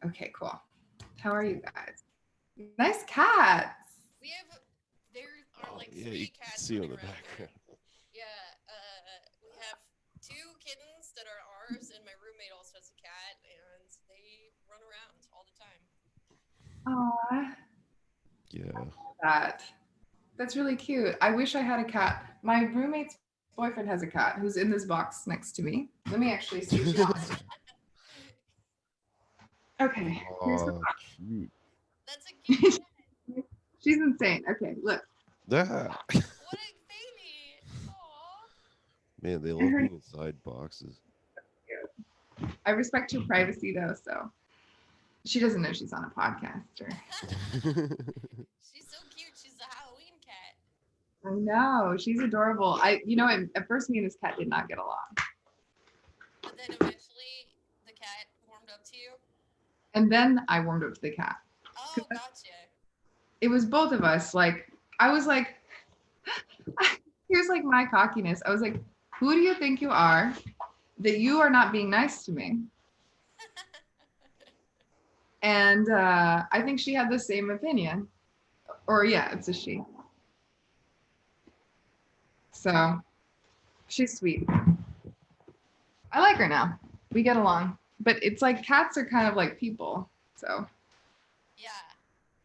Okay, cool. How are you guys? Nice cats. There are Oh like yeah, you three can cats see on running the around here. background. Yeah, we have two kittens that are ours, and my roommate also has a cat, and they run around all the time. Aw, Yeah. that. That's really cute. I wish I had a cat. My roommate's boyfriend has a cat who's in this box next to me. Let me actually see if she wants to. Okay, here's the Oh, cute. That's a cute cat. box. She's insane. Okay, look. Ah. What a baby! Aww. Man, they I love heard being inside boxes. I respect her privacy though, so she doesn't know she's on a podcast. Or She's so cute. She's a Halloween cat. I know she's adorable. At first me and this cat did not get along, But then eventually the cat warmed up to you. and then I warmed up to the cat. Oh, gotcha. It was both of us. Like I was like, here's like my cockiness. I was like, who do you think you are that you are not being nice to me? And I think she had the same opinion. Or yeah, it's a she. So she's sweet. I like her now. We get along. But it's like cats are kind of like people. So Yeah.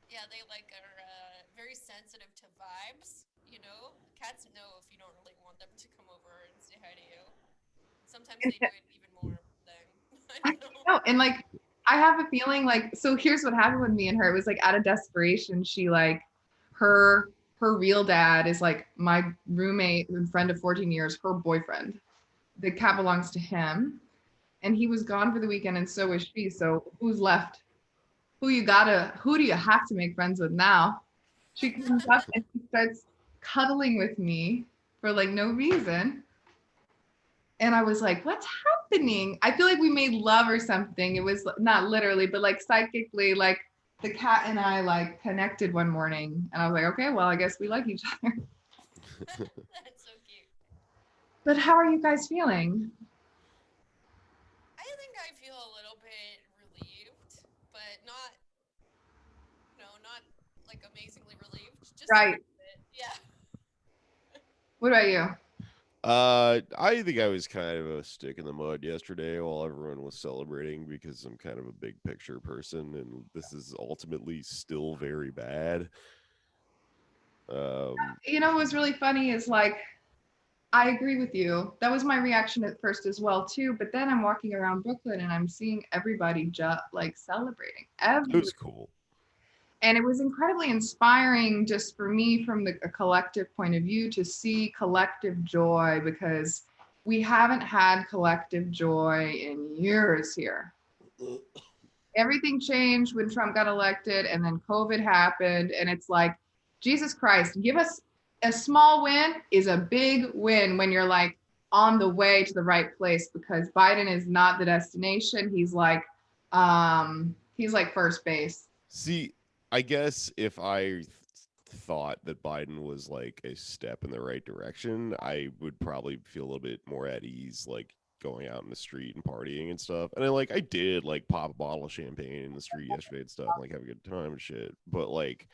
Yeah, they like are very sensitive to vibes, you know? Cats know if you don't really want them to come over and say hi to you. Sometimes they do it even more than I I don't know. don't know. And like I have a feeling like so here's what happened with me and her. It was like out of desperation, she like her her real dad is like my roommate and friend of 14 years, her boyfriend. The cat belongs to him. And he was gone for the weekend and so was she. So who's left? Who do you have to make friends with now? She comes up and she starts cuddling with me for like no reason. And I was like, what's happening? I feel like we made love or something. It was not literally, but like psychically, like the cat and I like connected one morning. And I was like, okay, well, I guess we like each other. That's so cute. But how are you guys feeling? I think I feel a little bit relieved, but not, not like amazingly relieved, just a Right. little bit. Yeah. What about you? I think I was kind of a stick in the mud yesterday while everyone was celebrating because I'm kind of a big picture person, and this is ultimately still very bad. Um, What was really funny is like I agree with you. That was my reaction at first as well too. But then I'm walking around Brooklyn and I'm seeing everybody just like celebrating it every, was cool. and it was incredibly inspiring just for me from a collective point of view to see collective joy because we haven't had collective joy in years here. Everything changed when Trump got elected and then COVID happened. And it's like, Jesus Christ, give us a small win is a big win when you're like on the way to the right place because Biden is not the destination. He's like first base. See, I guess if I thought that Biden was like a step in the right direction, I would probably feel a little bit more at ease, like going out in the street and partying and stuff. And I did like pop a bottle of champagne in the street yesterday and stuff, and, like have a good time and shit. But like,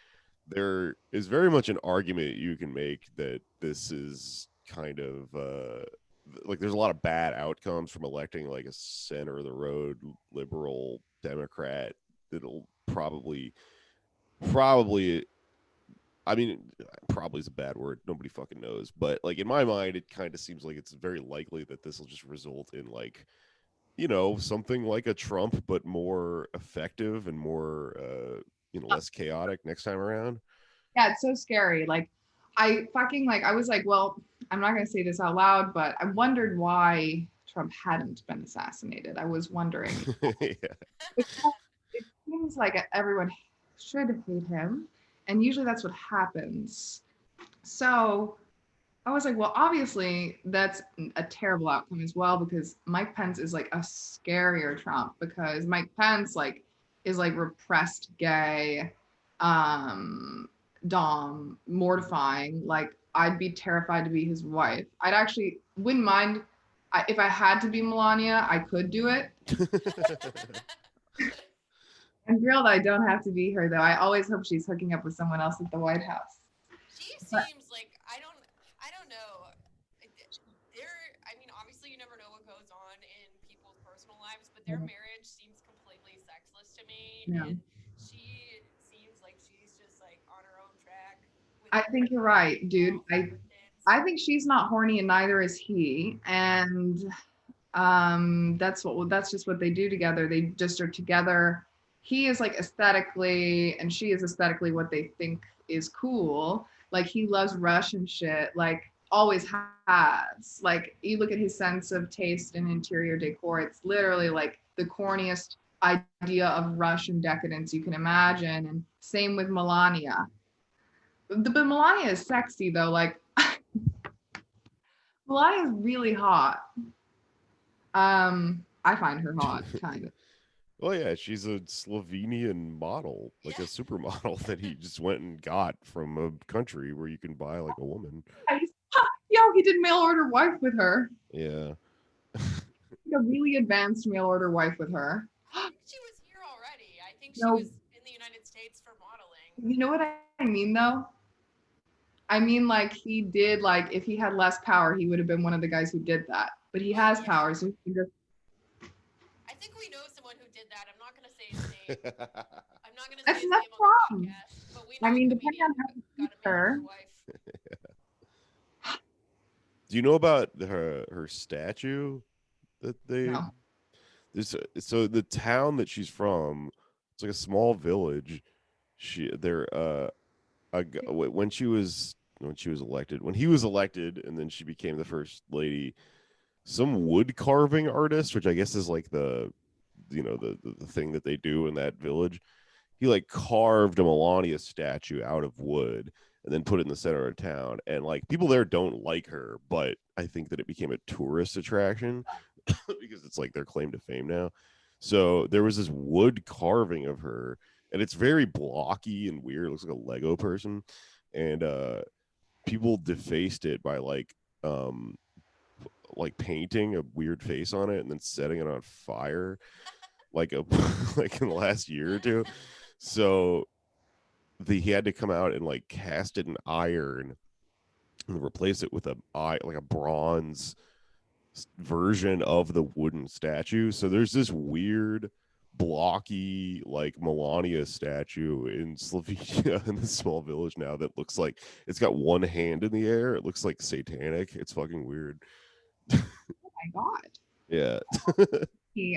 there is very much an argument you can make that this is kind of like there's a lot of bad outcomes from electing like a center of the road liberal Democrat that'll probably I mean probably is a bad word, nobody fucking knows, but like in my mind it kind of seems like it's very likely that this will just result in like something like a Trump but more effective and more less chaotic next time around. Yeah, it's so scary. Like I was like, well, I'm not gonna say this out loud, but I wondered why Trump hadn't been assassinated. I was wondering. Yeah. It seems like everyone should hate him, and usually that's what happens. So I was like, well, obviously that's a terrible outcome as well because Mike Pence is like a scarier Trump because Mike Pence like is like repressed gay, um, dom, mortifying. Like I'd be terrified to be his wife. I'd actually wouldn't mind if I had to be Melania, I could do it. I'm thrilled I don't have to be her though. I always hope she's hooking up with someone else at the White House. She But seems like I don't know. I mean, obviously you never know what goes on in people's personal lives, but their marriage seems completely sexless to me, yeah, and she seems like she's just like on her own track with I think you're right, dude. golf and her kids. I think she's not horny and neither is he. And that's just what they do together. They just are together. He is like aesthetically and she is aesthetically what they think is cool. Like he loves Russian shit, like always has. Like you look at his sense of taste in interior decor, it's literally like the corniest idea of Russian decadence you can imagine. And same with Melania. But Melania is sexy though. Like Melania is really hot. I find her hot, kind of. Well, yeah, she's a Slovenian model, like a Yeah. supermodel that he just went and got from a country where you can buy like a woman. Yo, he did mail order wife with her. Yeah. Like a really advanced mail order wife with her. I think she was here already. I think she No, was in the United States for modeling. you know what I mean though? I mean, like he did, like if he had less power, he would have been one of the guys who did that. But he has Yeah. power, so he can just. I think we know someone who did that. I'm not gonna say his name. I'm not gonna That's say his enough name on the problem. podcast, but we know I mean, a depending comedian on how who you got a treat her. mail order wife. Do you know about her statue that they No. so the town that she's from, it's like a small village. When she was elected, when he was elected, and then she became the first lady. Some wood carving artist, which I guess is like the thing that they do in that village. He like carved a Melania statue out of wood and then put it in the center of town. And like people there don't like her, but I think that it became a tourist attraction because it's like their claim to fame now. So there was this wood carving of her, and it's very blocky and weird. It looks like a Lego person, and people defaced it by like painting a weird face on it and then setting it on fire, like a like in the last year or two. So he had to come out and like cast it in iron and replace it with like a bronze version of the wooden statue. So there's this weird blocky like Melania statue in Slovenia in this small village now that looks like it's got one hand in the air. It looks like satanic. It's fucking weird. Oh my God. Yeah.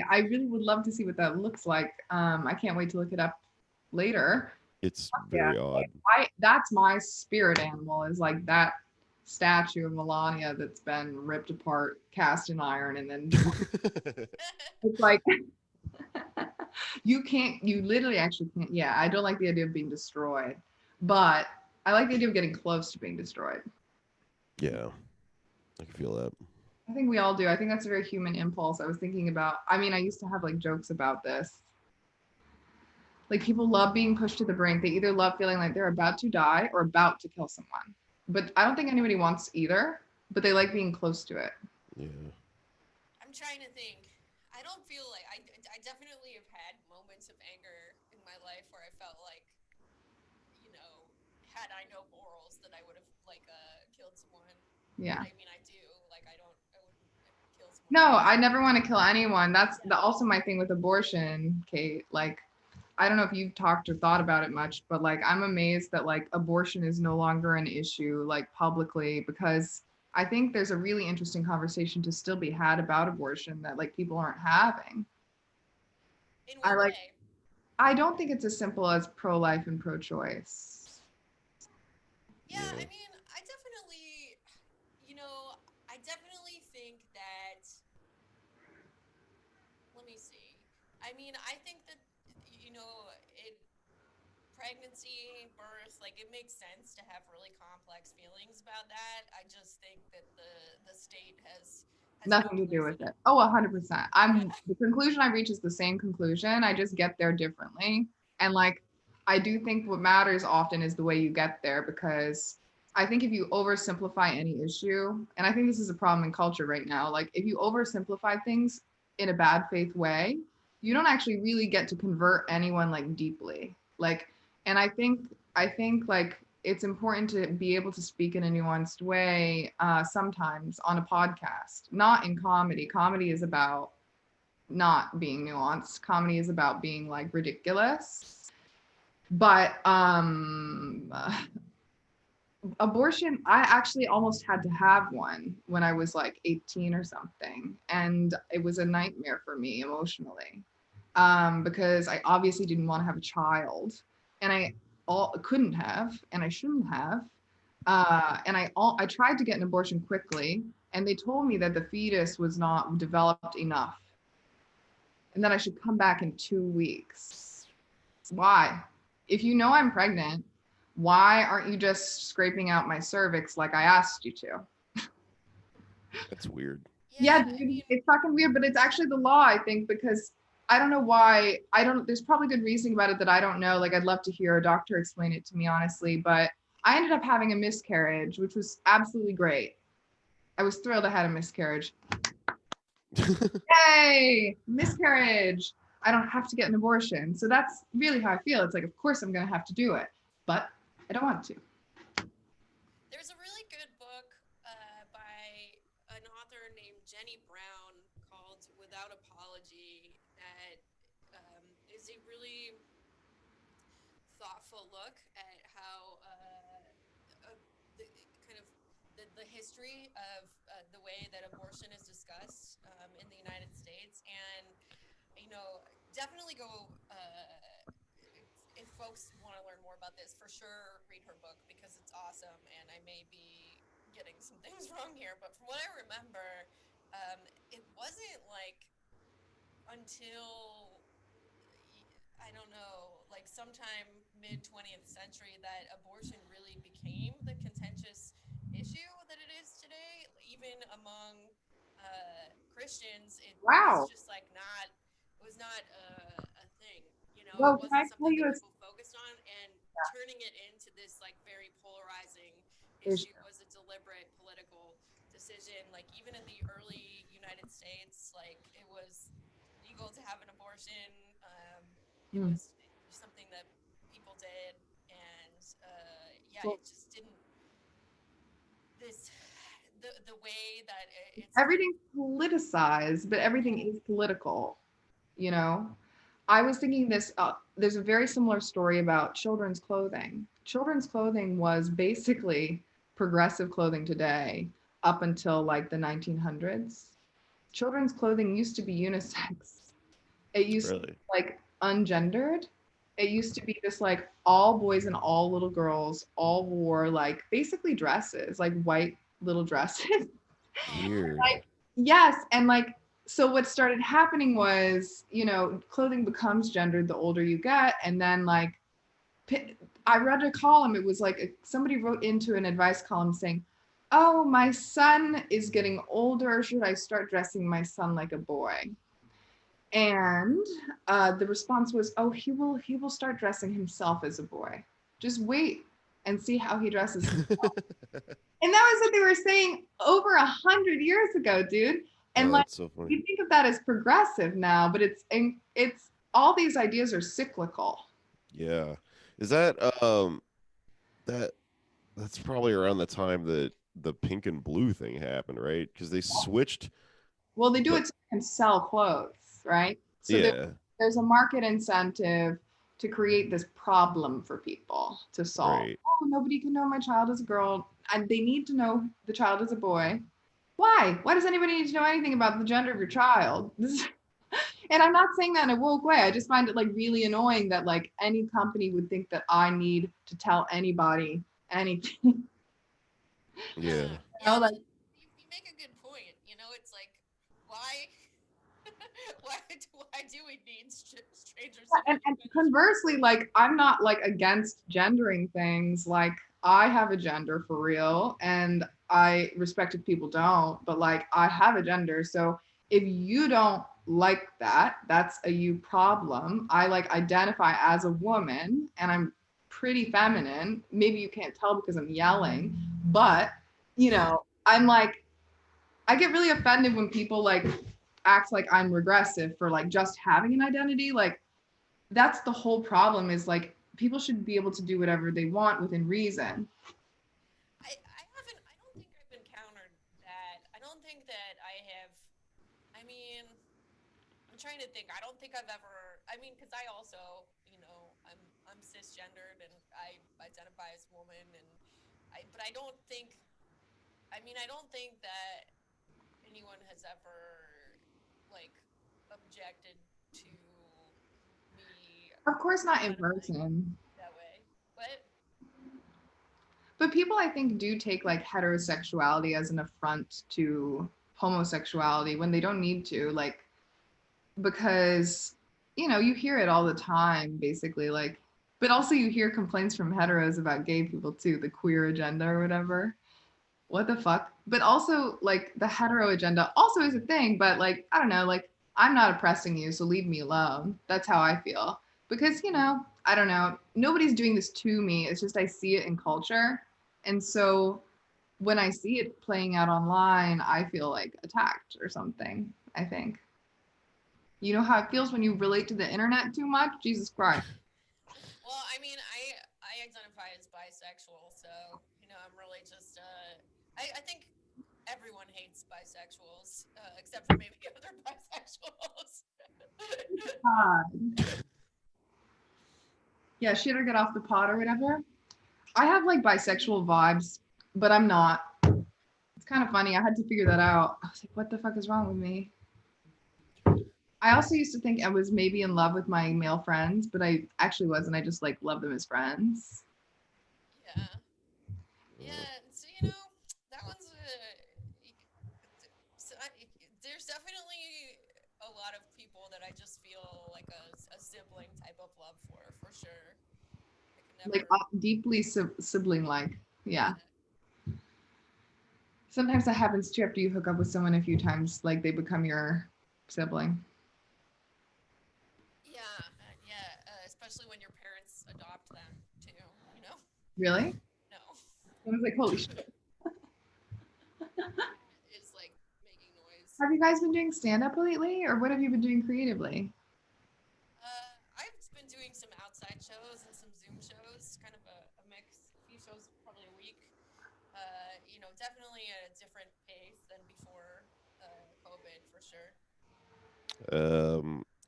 I really would love to see what that looks like. I can't wait to look it up later. It's very odd. That's my spirit animal is like that statue of Melania that's been ripped apart, cast in iron, and then it's like you literally actually can't. Yeah, I don't like the idea of being destroyed, but I like the idea of getting close to being destroyed. Yeah, I can feel that. I think we all do. I think that's a very human impulse. I was thinking about, I mean, I used to have like jokes about this. Like people love being pushed to the brink. They either love feeling like they're about to die or about to kill someone. But I don't think anybody wants either, but they like being close to it. Yeah. I'm trying to think. I don't feel like I definitely have had moments of anger in my life where I felt like, had I no morals that I would have killed someone. Yeah. I mean, I do. I wouldn't kill someone. No, I never want to kill anyone. That's also my thing with abortion, Kate. Like, I don't know if you've talked or thought about it much, but like, I'm amazed that like abortion is no longer an issue like publicly, because I think there's a really interesting conversation to still be had about abortion that like people aren't having. In what way? I don't think it's as simple as pro-life and pro-choice. Yeah, I mean, I definitely think that, let me see. I mean, I think that, pregnancy, birth, it makes sense to have really complex feelings about that. I just think that the state has nothing to do with it. Oh, 100%. The conclusion I reach is the same conclusion. I just get there differently. And like, I do think what matters often is the way you get there, because I think if you oversimplify any issue, and I think this is a problem in culture right now, like if you oversimplify things in a bad faith way, you don't actually really get to convert anyone like deeply. Like, and I think like it's important to be able to speak in a nuanced way sometimes on a podcast, not in comedy. Comedy is about not being nuanced. Comedy is about being like ridiculous. But abortion, I actually almost had to have one when I was like 18 or something, and it was a nightmare for me emotionally, because I obviously didn't want to have a child, and couldn't have, and I shouldn't have, and I tried to get an abortion quickly, and they told me that the fetus was not developed enough, and that I should come back in 2 weeks. Why? If you know I'm pregnant, why aren't you just scraping out my cervix like I asked you to? That's weird. Yeah, Yeah, I dude, mean, it's fucking weird, but it's actually the law, I think, because I don't know why. There's probably good reasoning about it that I don't know. Like, I'd love to hear a doctor explain it to me, honestly, but I ended up having a miscarriage, which was absolutely great. I was thrilled I had a miscarriage. Yay, miscarriage. I don't have to get an abortion. So that's really how I feel. It's like, of course I'm going to have to do it, but I don't want to. there's a really good book by an author named Jenny Brown called Without Apology that is a really thoughtful look at how the kind of the history of the way that abortion is discussed in the United States. And, definitely go, if folks want to learn more about this, for sure read her book because it's awesome. And I may be getting some things wrong here, but from what I remember, it wasn't like until I don't know, like sometime mid 20th century that abortion really became the contentious issue that it is today. Even among Christians, it was Wow. just like not, it was not a thing. It Well, can I wasn't tell something you that a people focused on, and turning it into this like very polarizing issue? issue was a deliberate political decision. Like even in the early United States, like it was legal to have an abortion. It Hmm. was something that people did, and yeah, Well, it just didn't this the way that it's been. everything's politicized, but everything is political, you know? I was thinking this, there's a very similar story about children's clothing. Children's clothing was basically progressive clothing today up until like the 1900s. Children's clothing used to be unisex. It used to be Really? like ungendered. It used to be just like all boys and all little girls all wore like basically dresses, like white little dresses. Aw. Weird. Like, yes, and like so what started happening was, clothing becomes gendered the older you get, and then like I read a column, it was like somebody wrote into an advice column saying, "Oh, my son is getting older. Should I start dressing my son like a boy?" And the response was, "Oh, he will start dressing himself as a boy. Just wait and see how he dresses." And that was what they were saying over 100 years ago, dude. And Oh, like that's so funny. you think of that as progressive now, but it's all these ideas are cyclical. Yeah. Is that that that's probably around the time that the pink and blue thing happened, right? Because they switched Well, they do the it so they can sell clothes, right? So yeah, there's a market incentive to create this problem for people to solve. right. Oh, nobody can know my child is a girl, and they need to know the child is a boy. Why? Why does anybody need to know anything about the gender of your child? And I'm not saying that in a woke way. I just find it like really annoying that like any company would think that I need to tell anybody anything. Yeah. Yeah, Like you make a good point. It's like why why do we need strangers to know and, your and fetish? conversely, like I'm not like against gendering things. Like I have a gender for real, and I respect if people don't, but like I have a gender. So if you don't like that, that's a you problem. I like identify as a woman and I'm pretty feminine. Maybe you can't tell because I'm yelling, but I'm like, I get really offended when people like act like I'm regressive for like just having an identity. Like that's the whole problem is like people should be able to do whatever they want within reason. I don't think I've encountered that. I don't think that I have. I mean, I'm trying to think. I don't think I've ever. I mean, because I also, I'm cisgendered and I identify as woman, and but I don't think. I mean, I don't think that anyone has ever like objected to me Of course not in identifying person. that way. But But people I think do take like heterosexuality as an affront to homosexuality when they don't need to, like because you hear it all the time basically, like but also you hear complaints from heteros about gay people too, the queer agenda or whatever. What the fuck? But also like the hetero agenda also is a thing, but like I don't know, like I'm not oppressing you, so leave me alone. That's how I feel. Because I don't know, nobody's doing this to me. It's just I see it in culture. And so when I see it playing out online, I feel like attacked or something, I think. You know how it feels when you relate to the internet too much? Jesus Christ. well, I mean, I identify as bisexual, so I'm really just I think everyone hates bisexuals, except for maybe other bisexuals. Yeah, shit or get off the pot or whatever. I have like bisexual vibes, but I'm not. It's kind of funny. I had to figure that out. I was like, what the fuck is wrong with me? I also used to think I was maybe in love with my male friends, but I actually wasn't. I just like love them as friends. Yeah, yeah. So that one's so there's definitely a lot of people that I just feel like a sibling type of love for sure. I could Like never. deeply sibling like. Yeah. Yeah. Sometimes that happens too after you hook up with someone a few times, like they become your sibling. Yeah, yeah. Especially when your parents adopt them too. You know? Really? No. I was like, holy shit. Is like making noise. Have you guys been doing stand up lately or what have you been doing creatively? I've been doing some outside shows and some Zoom shows, kind of a mix. A few shows probably a week. Definitely at a different pace than before COVID for sure.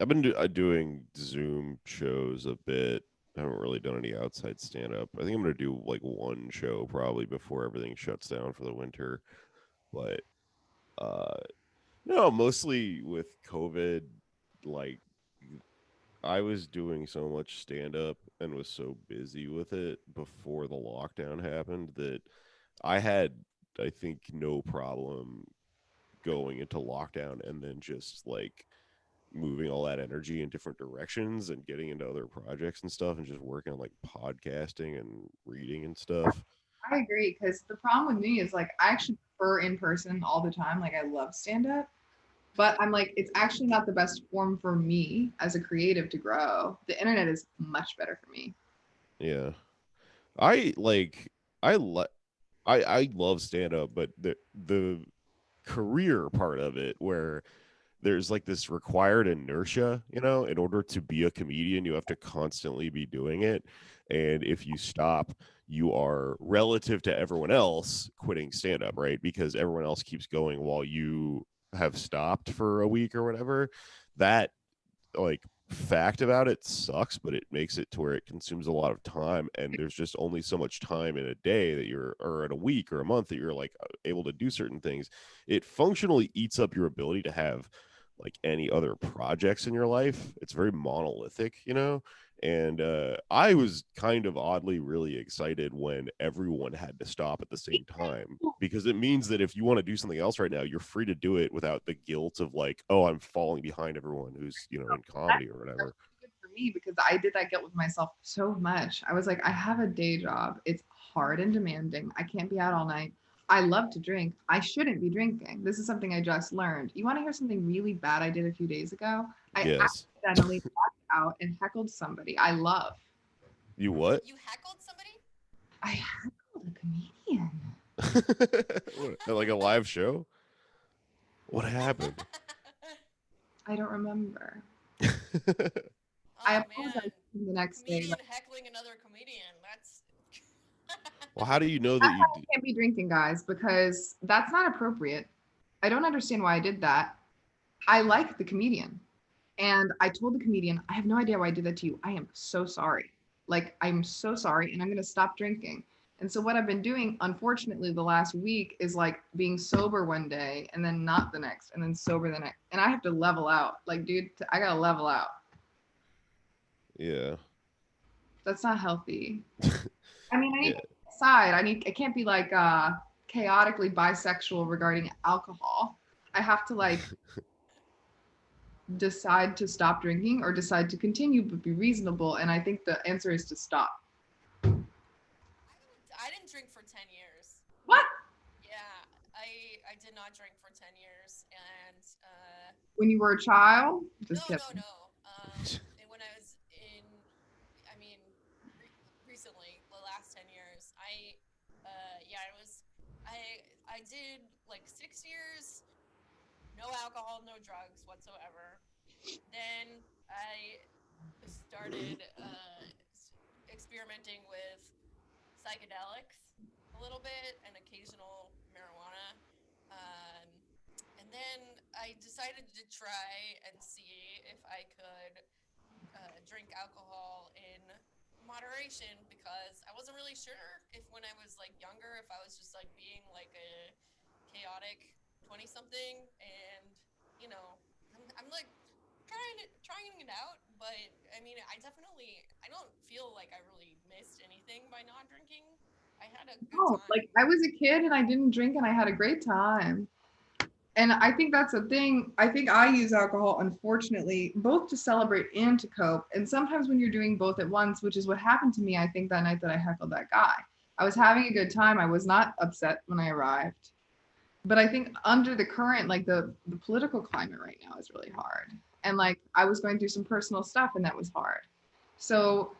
I've been doing Zoom shows a bit. I haven't really done any outside stand up. I think I'm gonna do like one show probably before everything shuts down for the winter. But uh no, mostly with COVID, like I was doing so much stand up and was so busy with it before the lockdown happened that I had, I think, no problem going into lockdown and then just like moving all that energy in different directions and getting into other projects and stuff and just working on like podcasting and reading and stuff. I agree because the problem with me is like I actually prefer in person all the time. Like I love stand up, but I'm like it's actually not the best form for me as a creative to grow. The internet is much better for me. Yeah. I like I le- I love stand up, but the career part of it where there's like this required inertia, in order to be a comedian, you have to constantly be doing it. And if you stop, you are relative to everyone else quitting stand up, right? Because everyone else keeps going while you have stopped for a week or whatever. That like fact about it sucks, but it makes it to where it consumes a lot of time, and there's just only so much time in a day that you're, or in a week or a month, that you're like able to do certain things. It functionally eats up your ability to have like any other projects in your life. It's very monolithic, and I was kind of oddly really excited when everyone had to stop at the same time, because it means that if you want to do something else right now, you're free to do it without the guilt of like, oh, I'm falling behind everyone who's, in That's comedy or whatever. good for me because I did that guilt with myself so much. I was like, I have a day job. It's hard and demanding. I can't be out all night. I love to drink. I shouldn't be drinking. This is something I just learned. You want to hear something really bad I did a few days ago? I Yes. accidentally walked out and heckled somebody I love. You what? You heckled somebody? I heckled a comedian. What, like a live show? What happened? I don't remember. I Oh apologize man, the next day. comedian heckling another comedian. That's Well, how do you know that That's you why I can't be drinking, guys, because that's not appropriate. I don't understand why I did that. I like the comedian. And I told the comedian, I have no idea why I did that to you. I am so sorry. Like, I'm so sorry. And I'm going to stop drinking. And so, what I've been doing, unfortunately, the last week is like being sober one day and then not the next, and then sober the next. And I have to level out. Like, dude, I got to level out. Yeah. That's not healthy. I mean, I need Yeah. to decide. I can't be like chaotically bisexual regarding alcohol. I have to like decide to stop drinking or decide to continue but be reasonable, and I think the answer is to stop. I didn't drink for 10 years. What? Yeah, I did not drink for 10 years, and When you were a child? Just no, no, kidding. no. And when I was in, I mean, recently, the last 10 years, yeah, I did like 6 years, no alcohol, no drugs whatsoever. Then I started experimenting with psychedelics a little bit and occasional marijuana. Um, and then I decided to try and see if I could drink alcohol in moderation because I wasn't really sure if when I was like younger, if I was just like being like a chaotic 20 something and I'm like trying it out, but I mean, I don't feel like I really missed anything by not drinking. I had a good Oh, time. like I was a kid and I didn't drink and I had a great time. And I think that's a thing. I think I use alcohol, unfortunately, both to celebrate and to cope. And sometimes when you're doing both at once, which is what happened to me, I think that night that I heckled that guy, I was having a good time. I was not upset when I arrived. But I think under the current, like the political climate right now is really hard. And like I was going through some personal stuff and that was hard. So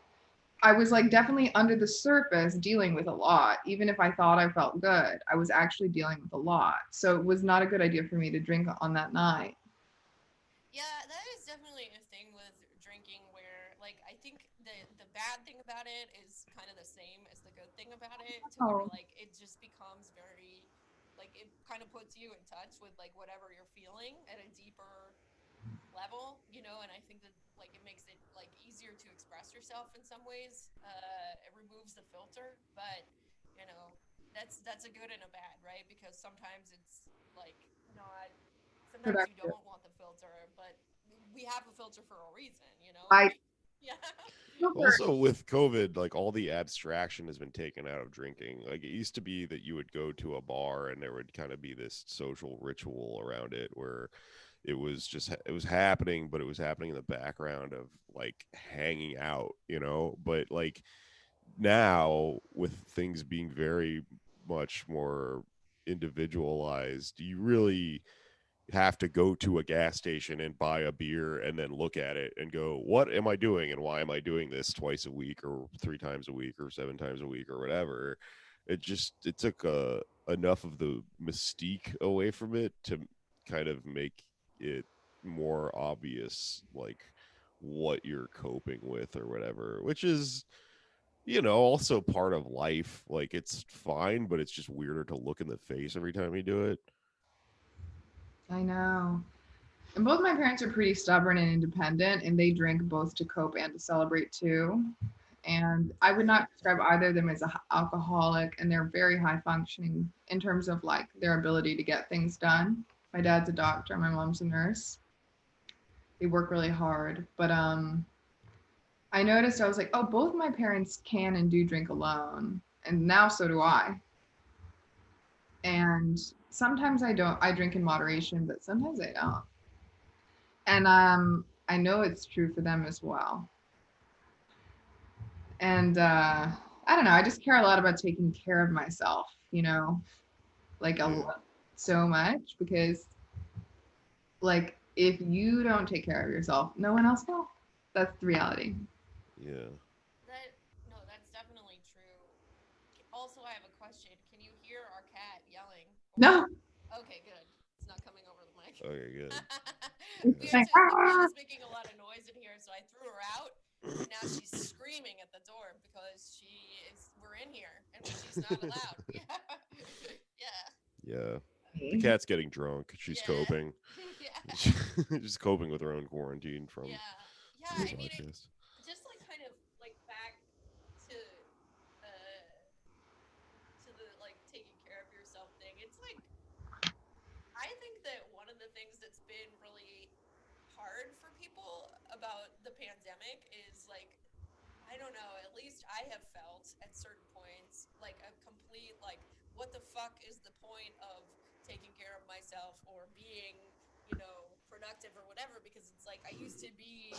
I was like definitely under the surface dealing with a lot. Even if I thought I felt good, I was actually dealing with a lot. So it was not a good idea for me to drink on that night. Yeah, that is definitely a thing with drinking where like I think the bad thing about it is kind of the same as the good thing about it to where Oh, like it just becomes very like it kind of puts you in touch with like whatever you're feeling at a deeper level, and I think that like it makes it like easier to express yourself in some ways. It removes the filter, but you know, that's a good and a bad, right? Because sometimes it's like not sometimes you productive. don't want the filter, but we have a filter for a reason. I Yeah. filter. Also, with COVID, like all the abstraction has been taken out of drinking. Like it used to be that you would go to a bar and there would kind of be this social ritual around it where it was happening, but it was happening in the background of like hanging out, But like now, with things being very much more individualized, you really have to go to a gas station and buy a beer and then look at it and go, what am I doing and why am I doing this twice a week or 3 times a week or 7 times a week or whatever? It took enough of the mystique away from it to kind of make it more obvious, like what you're coping with or whatever, which is also part of life. Like it's fine, but it's just weirder to look in the face every time you do it. I know. And both my parents are pretty stubborn and independent, and they drink both to cope and to celebrate too. And I would not describe either of them as a alcoholic, and they're very high functioning in terms of like their ability to get things done. My dad's a doctor, my mom's a nurse. They work really hard, but I noticed I was like, oh, both my parents can and do drink alone, and now so do I. And sometimes I don't. I drink in moderation, but sometimes I don't. And I know it's true for them as well. And I don't know. I just care a lot about taking care of myself. Like Yeah. so much because like if you don't take care of yourself, no one else will. That's the reality. Yeah. That no, that's definitely true. Also, I have a question. Can you hear our cat yelling or No, okay, good. It's not coming over the mic. Okay, good. we had to, she was making a lot of noise in here, so I threw her out, and now she's screaming at the door because we're in here, and she's not allowed. Yeah. Yeah. The cat's getting drunk. She's coping. Yeah. She's coping with her own quarantine from Yeah. the I mean, podcast. just like kind of like back to the like taking care of yourself thing. It's like I think that one of the things that's been really hard for people about the pandemic is like, I don't know, at least I have felt at certain points like a complete like, what the fuck is the point of taking care of myself or being, productive or whatever? Because it's like I used to be,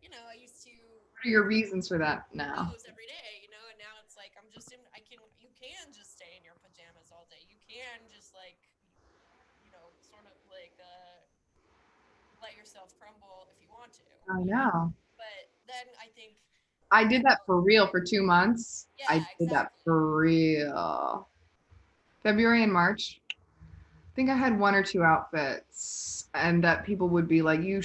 I used to What are your reasons for that now? clothes every day, and now it's like you can just stay in your pajamas all day. You can just like, sort of like let yourself crumble if you want to. I know. But then I think I did that for real for 2 months. Yeah, I did that exactly. for real. February and March. I think I had 1 or 2 outfits, and that people would be like, you